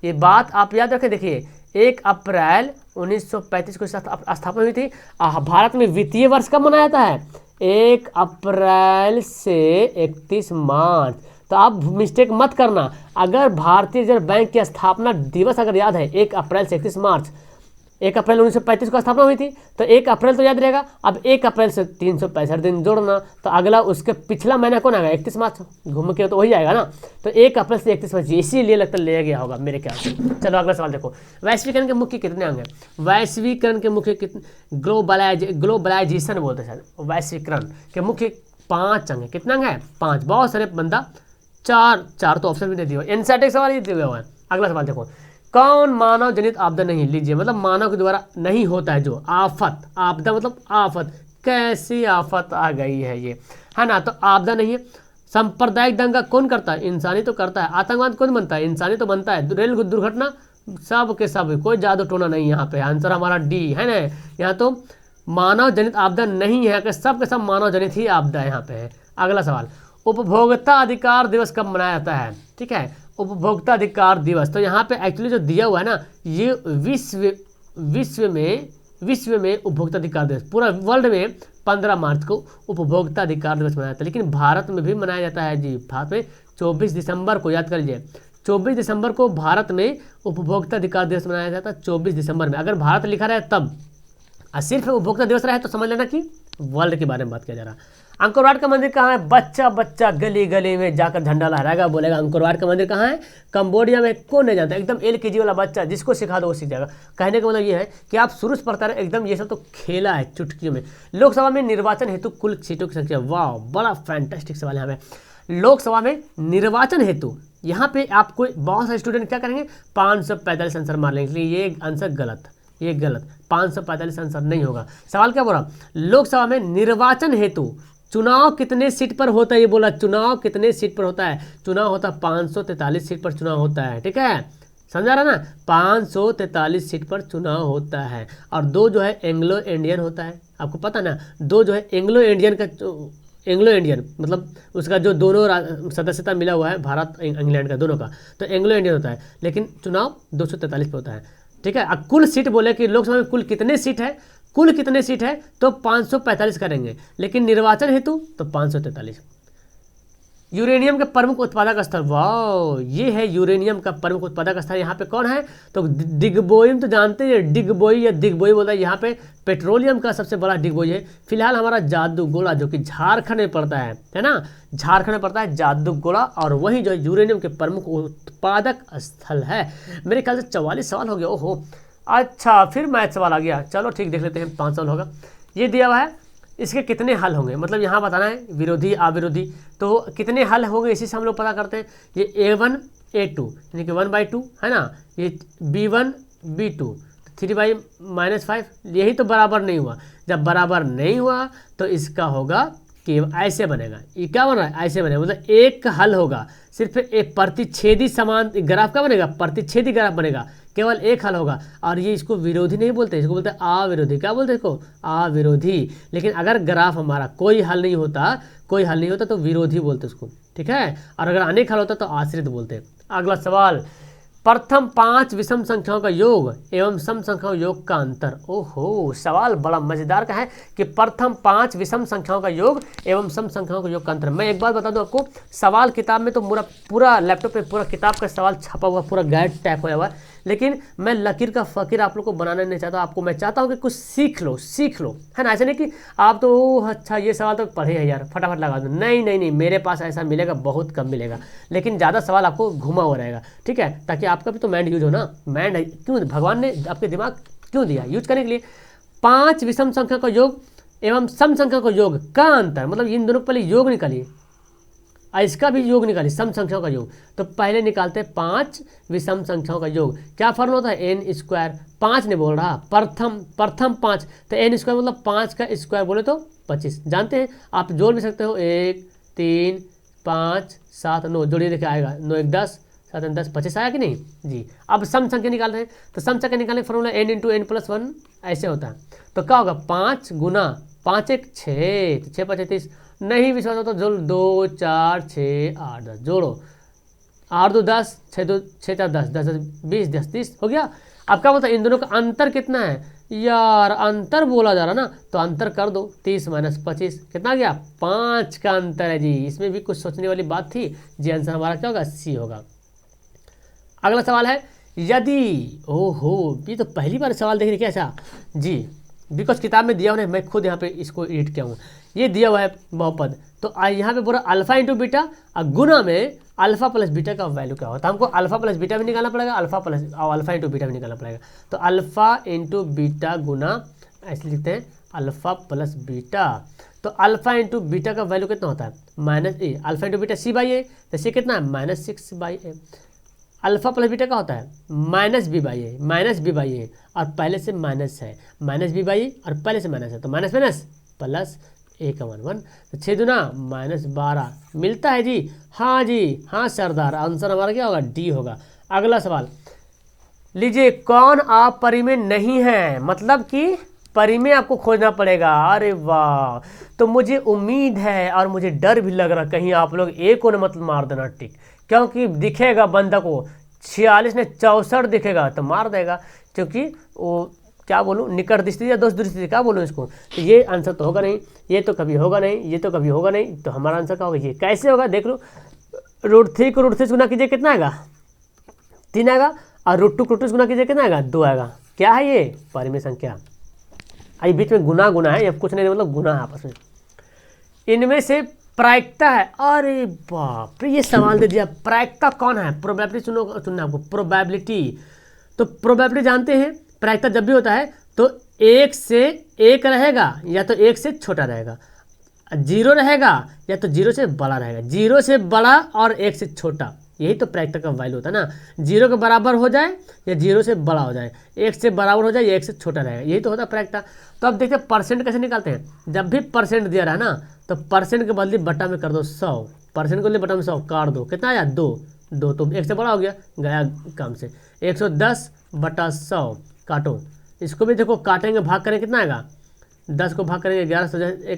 ये बात आप याद रखें, देखिए 1 अप्रैल 1935 को स्थापना हुई थी। भारत में वित्तीय वर्ष कब मनाया जाता है, 1 अप्रैल से 31 मार्च। तो आप मिस्टेक मत करना, अगर भारतीय रिजर्व बैंक की स्थापना दिवस अगर याद है 1 अप्रैल से 31 मार्च, 1 अप्रैल 1935 को स्थापना हुई थी, तो 1 अप्रैल तो याद रहेगा। अब 1 अप्रैल से 365 दिन जोड़ना, तो अगला उसके पिछला महीना कौन आएगा, 31 मार्च, घूम के तो वही आएगा ना। तो 1 अप्रैल से 31 मार्च, इसीलिए लगता ले गया होगा मेरे ख्याल से। चलो अगला सवाल देखो, वैश्वीकरण के मुख्य कितने अंग हैं। वैश्वीकरण के मुख्य कितने, ग्लोबलाइजेशन बोलते हैं शायद, वैश्वीकरण के मुख्य 5 अंग है। कितना अंग है, 5। बहुत सारे बंदा 4 तो ऑप्शन भी नहीं दिया, एनसीईआरटी सवाल ये दिया हुआ है। अगला सवाल देखो, कौन मानव जनित आपदा नहीं, लीजिए मतलब मानव के द्वारा नहीं होता है जो आफत, आपदा मतलब आफत, कैसी आफत आ गई है ये, है ना। तो आपदा नहीं है। सांप्रदायिक दंगा कौन करता है, इंसानी तो करता है। आतंकवाद कौन बनता है, इंसानी तो बनता है। रेल दुर्घटना सब के सब, कोई जादू टोना नहीं यहाँ पे। आंसर हमारा डी है ना, यहाँ तो मानव जनित आपदा नहीं है, सब के सब मानव जनित ही आपदा यहाँ पे है। अगला सवाल, उपभोक्ता अधिकार दिवस कब मनाया जाता है, ठीक है। उपभोक्ता अधिकार दिवस, तो यहाँ पे एक्चुअली जो दिया हुआ है ना, ये विश्व में उपभोक्ता अधिकार दिवस, पूरा वर्ल्ड में 15 मार्च को उपभोक्ता अधिकार दिवस मनाया जाता है। लेकिन भारत में भी मनाया जाता है जी, भारत में 24 दिसंबर को, याद कर लीजिए 24 दिसंबर को भारत में उपभोक्ता अधिकार दिवस मनाया जाता है। 24 दिसंबर में अगर भारत लिखा रहे तब, और सिर्फ उपभोक्ता दिवस रहे तो समझ लेना कि वर्ल्ड के बारे में बात किया जा रहा है। अंकोर वाट का मंदिर कहाँ है, बच्चा गली गली में जाकर झंडा लहराएगा, बोलेगा अंकोर वाट का मंदिर कहाँ है, कंबोडिया में। कौन नहीं जानता, एकदम LKG वाला बच्चा, जिसको सिखा दो वो सीख जाएगा। कहने का मतलब ये है कि आप शुरू से पढ़ता रहे, एकदम ये सब तो खेला है चुटकियों में। लोकसभा में निर्वाचन हेतु कुल सीटों की संख्या, वाह बड़ा फैंटास्टिक सवाल है यहाँ पे। लोकसभा में निर्वाचन हेतु, यहाँ पे आपको बहुत सारे स्टूडेंट क्या करेंगे, 545 आंसर मार लेंगे, इसलिए ये आंसर गलत, ये गलत, 545 आंसर नहीं होगा। सवाल क्या बोला, लोकसभा में निर्वाचन हेतु चुनाव कितने सीट पर होता है, ये बोला चुनाव कितने सीट पर होता है। चुनाव होता है 543 सीट पर चुनाव होता है, ठीक है, समझा रहा ना, 543 सीट पर चुनाव होता है। और 2 जो है एंग्लो इंडियन होता है, आपको पता ना, 2 जो है एंग्लो इंडियन का, एंग्लो इंडियन मतलब उसका जो दोनों सदस्यता मिला हुआ है, भारत इंग्लैंड का दोनों का, तो एंग्लो इंडियन होता है। लेकिन चुनाव 243 पर होता है, ठीक है। अब कुल सीट बोले कि लोकसभा में कुल कितने सीट है, कुल कितने सीट है तो 545 करेंगे, लेकिन निर्वाचन हेतु तो 543। यूरेनियम का प्रमुख उत्पादक स्थल, वाह ये है यूरेनियम का प्रमुख उत्पादक स्थल। यहाँ पे कौन है, तो डिगबोई तो जानते हैं, डिगबोई या दिगबोई बोलता है। यहाँ पे पेट्रोलियम का सबसे बड़ा डिगबोई है। फिलहाल हमारा जादूगोला जो कि झारखंड में पड़ता है ना, झारखंड में पड़ता है जादूगोला, और वही जो यूरेनियम के प्रमुख उत्पादक स्थल है। मेरे ख्याल से 44 सवाल हो गया, ओहो अच्छा फिर मैथ सवाल आ गया। चलो ठीक, देख लेते हैं, 5 सवाल होगा। ये दिया हुआ है, इसके कितने हल होंगे, मतलब यहाँ बताना है विरोधी अविरोधी, तो कितने हल होंगे इसी से हम लोग पता करते हैं। ये A1 A2 यानी कि 1/2 है ना, ये B1 B2 3/-5, यही तो बराबर नहीं हुआ। जब बराबर नहीं हुआ तो इसका होगा कि ऐसे बनेगा। ये क्या बन रहा है, ऐसे बनेगा, मतलब एक हल होगा, सिर्फ एक प्रतिच्छेदी समान ग्राफ का बनेगा, प्रतिच्छेदी ग्राफ बनेगा, केवल एक हल होगा। और ये इसको विरोधी नहीं बोलते, इसको बोलते हैं अविरोधी। क्या बोलते हैं इसको, अविरोधी। लेकिन अगर ग्राफ हमारा कोई हल नहीं होता, कोई हल नहीं होता तो विरोधी बोलते उसको, ठीक है। और अगर अनेक हल होता तो आश्रित बोलते। अगला सवाल, प्रथम 5 विषम संख्याओं का योग एवं सम संख्याओं योग का अंतर। ओहो, सवाल बड़ा मजेदार का है कि प्रथम 5 विषम संख्याओं का योग एवं सम संख्याओं का योग का अंतर। मैं एक बात बता दूं आपको, सवाल किताब में तो पूरा लैपटॉप में पूरा किताब का सवाल छपा हुआ, पूरा गाइड टाइप होया हुआ है, लेकिन मैं लकीर का फकीर आप लोग को बनाना नहीं चाहता। आपको मैं चाहता हूँ कि कुछ सीख लो, है ना। ऐसे नहीं कि आप तो अच्छा ये सवाल तो पढ़े हैं यार, फटाफट लगा दो। नहीं, मेरे पास ऐसा मिलेगा, बहुत कम मिलेगा, लेकिन ज़्यादा सवाल आपको घुमा हुआ रहेगा, ठीक है, ताकि आपका भी तो माइंड यूज हो ना। माइंड क्यों भगवान ने आपके दिमाग क्यों दिया, यूज करने के लिए। 5 विषम संख्या का योग एवं सम संख्या का योग का अंतर, मतलब इन दोनों को पहले योग निकालिए, इसका भी योग निकालिए, सम संख्याओं का योग। तो पहले निकालते हैं 5 विषम संख्याओं का योग। क्या फॉर्मूला होता है, एन स्क्वायर। 5 नहीं बोल रहा, प्रथम 5, तो एन स्क्वायर मतलब 5 का स्क्वायर बोले तो 25। जानते हैं आप जोड़ भी सकते हो, 1 3 5 7 9, जोड़िए देखिए आएगा, 9 1 10, 7 1 10, 25 आया कि नहीं जी। अब सम संख्या निकाल रहे हैं, तो सम संख्या निकालने formula n into n plus 1 ऐसे होता है। तो क्या होगा, 5 गुना 5 1 6, तो 6 5 30। नहीं विश्वास होता तो जोड़, 2 4 6 8 10, जोड़ो, 8 2 10, 6 2 6 4 10, 10 20, 10 30 हो गया। अब क्या बोलता है, इन दोनों का अंतर कितना है यार, अंतर बोला जा रहा ना, तो अंतर कर दो, 30 माइनस 25 कितना गया, 5 का अंतर है जी। इसमें भी कुछ सोचने वाली बात थी जी। आंसर हमारा क्या होगा, सी होगा। अगला सवाल है, यदि, ओहो ये तो पहली बार सवाल देख रहे क्या, ऐसा जी, बिकॉज किताब में दिया हुआ है, मैं खुद यहाँ पे इसको एडिट किया हूँ। ये दिया हुआ है बहुपद, तो यहाँ पे बोला अल्फा इंटू बीटा, और गुना में अल्फा प्लस बीटा का वैल्यू क्या होता है। हमको अल्फा प्लस बीटा भी निकालना पड़ेगा, अल्फा इंटू बीटा भी निकालना पड़ेगा। तो अल्फा इंटू बीटा गुना, ऐसे लिखते हैं अल्फा प्लस बीटा। तो अल्फा इंटू बीटा का वैल्यू कितना होता है, -a। Alpha into beta c/a, तो c कितना है, -6/a। अल्फा प्लस बीटा का होता है -b/a, और पहले से माइनस है, -b/a और पहले से माइनस है, तो माइनस माइनस प्लस a का 1 1, तो 6 दूना -12 मिलता है जी। हाँ जी, हाँ सरदार, आंसर हमारा क्या होगा, डी होगा। अगला सवाल लीजिए, कौन आप परी में नहीं है, मतलब कि परी में आपको खोजना पड़ेगा। अरे वाह, तो मुझे उम्मीद है और मुझे डर भी लग रहा, कहीं आप लोग एक को न मत मार देना टिक, क्योंकि दिखेगा बंदा को 46 ने 64 दिखेगा तो मार देगा, क्योंकि वो क्या बोलूँ, निकट दृष्टि या दोष दृष्टि, क्या बोलूँ इसको। तो ये आंसर तो होगा नहीं, ये तो कभी होगा नहीं, ये तो कभी होगा नहीं, तो हमारा आंसर क्या होगा, ये कैसे होगा देख लो। √3 को √3 से गुना कीजिए, कितना आएगा, 3 आएगा, और √2 को √2 से गुना कीजिए, कितना आएगा, 2 आएगा। क्या है ये, परिमेय संख्या। आई बीच में गुना है, ये कुछ नहीं, मतलब गुना है आपस में। इनमें से प्रायिकता है, अरे बाप रे, ये सवाल दे दिया, प्रायिकता कौन है, प्रोबेबिलिटी सुनना आपको, प्रोबेबिलिटी। तो प्रोबेबिलिटी जानते हैं, प्रायिकता जब भी होता है तो 1 से 1 रहेगा, या तो 1 से छोटा रहेगा, 0 रहेगा, या तो 0 से बड़ा रहेगा, 0 से बड़ा और 1 से छोटा, यही तो प्रायिकता का वैल्यू होता है ना। 0 के बराबर हो जाए या 0 से बड़ा हो जाए, 1 से बराबर हो जाए या 1 से छोटा रहेगा, यही तो होता है प्रायिकता। तो अब देखते हैं परसेंट कैसे निकालते हैं। जब भी परसेंट दिया रहा ना, तो परसेंट के बदले बटा में कर दो 100, परसेंट के बदले बटा में 100 काट दो, कितना आया, 2 तो 1 से बड़ा हो गया काम से। 110/100 काटो, इसको भी देखो काटेंगे, भाग करेंगे, कितना आएगा, 10 को भाग करेंगे 11 से,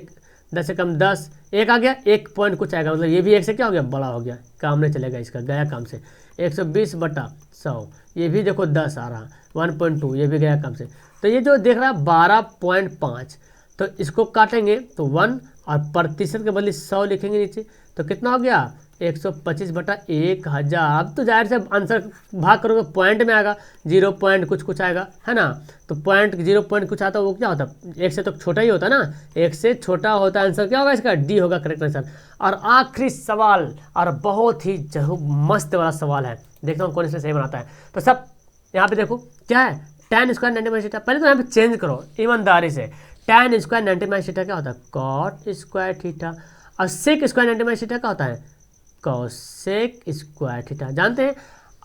10 से कम 10, 1 आ गया, 1 पॉइंट कुछ आएगा, मतलब ये भी 1 से क्या हो गया, बड़ा हो गया, काम नहीं चलेगा इसका, गया काम से। 120/100, ये भी देखो 10 आ रहा, 1.2, ये भी गया काम से। तो ये जो देख रहा है 12.5, तो इसको काटेंगे तो 1, और प्रतिशत के बदले 100 लिखेंगे नीचे, तो कितना हो गया, 125/1000। अब तो जाहिर से आंसर भाग करोगे पॉइंट में आएगा, 0 पॉइंट कुछ आएगा, है ना। तो पॉइंट 0 पॉइंट कुछ आता है, वो क्या होता है, 1 से तो छोटा ही होता है ना, 1 से छोटा होता है, आंसर क्या होगा इसका, डी होगा करेक्ट आंसर। और आखिरी सवाल, और बहुत ही मस्त वाला सवाल है, देखता हूँ कौन इसमें सही बनाता है। तो सब यहाँ पे देखो क्या है, tan स्क्वायर 90 पहले तो यहाँ पे चेंज करो ईमानदारी से। tan स्क्वायर 90 क्या होता है, cot स्क्वायर थीटा, और sec स्क्वायर 90 क्या होता है, cosec स्क्वायर थीटा। जानते हैं,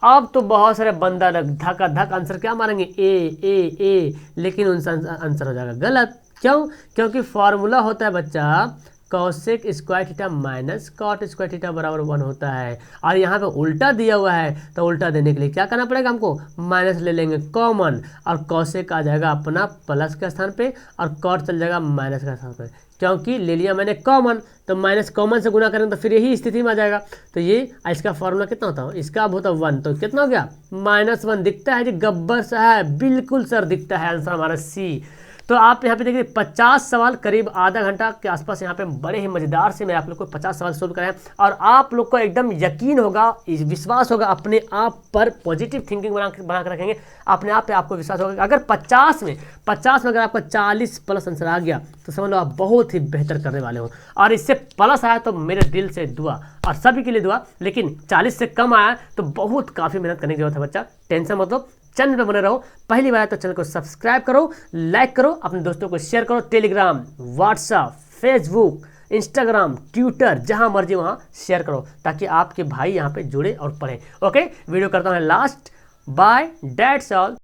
अब तो बहुत सारे बंदा धक्का धक आंसर क्या मारेंगे, ए, लेकिन उनसे आंसर हो जाएगा गलत। क्यों, क्योंकि फॉर्मूला होता है बच्चा cosec square theta minus cot square theta बराबर 1 होता है। और यहाँ पे उल्टा दिया हुआ है, तो उल्टा देने के लिए क्या करना पड़ेगा हमको, माइनस ले लेंगे कॉमन, और कॉसेक आ जाएगा अपना प्लस के स्थान पे और कॉट चल जाएगा माइनस के स्थान पे, क्योंकि ले लिया मैंने कॉमन, तो माइनस कॉमन से गुना करेंगे तो फिर यही स्थिति में आ जाएगा। तो ये इसका फॉर्मूला कितना होता है, इसका अब होता है 1, तो कितना हो गया -1 दिखता है जी, गब्बर सा है, बिल्कुल सर दिखता है आंसर हमारा सी। तो आप यहाँ पे देखिए 50 सवाल करीब आधा घंटा के आसपास यहाँ पे बड़े ही मजेदार से मैं आप लोग को 50 सवाल सोल्व कराया, और आप लोग को एकदम यकीन होगा, विश्वास होगा अपने आप पर, पॉजिटिव थिंकिंग बना के रखेंगे, अपने आप पे आपको विश्वास होगा। अगर 50 में अगर आपका 40 प्लस आंसर आ गया तो समझ लो आप बहुत ही बेहतर करने वाले हो, और इससे प्लस आया तो मेरे दिल से दुआ, और सभी के लिए दुआ। लेकिन 40 से कम आया तो बहुत काफ़ी मेहनत करने की जरूरत है बच्चा, टेंशन मत लो, चैनल पे बने रहो। पहली बार तो चैनल को सब्सक्राइब करो, लाइक करो, अपने दोस्तों को शेयर करो, Telegram, WhatsApp, Facebook, Instagram, Twitter, जहां मर्जी वहां शेयर करो, ताकि आपके भाई यहाँ पे जुड़े और पढ़े। ओके, वीडियो करता हूँ लास्ट, बाय, दैट्स ऑल।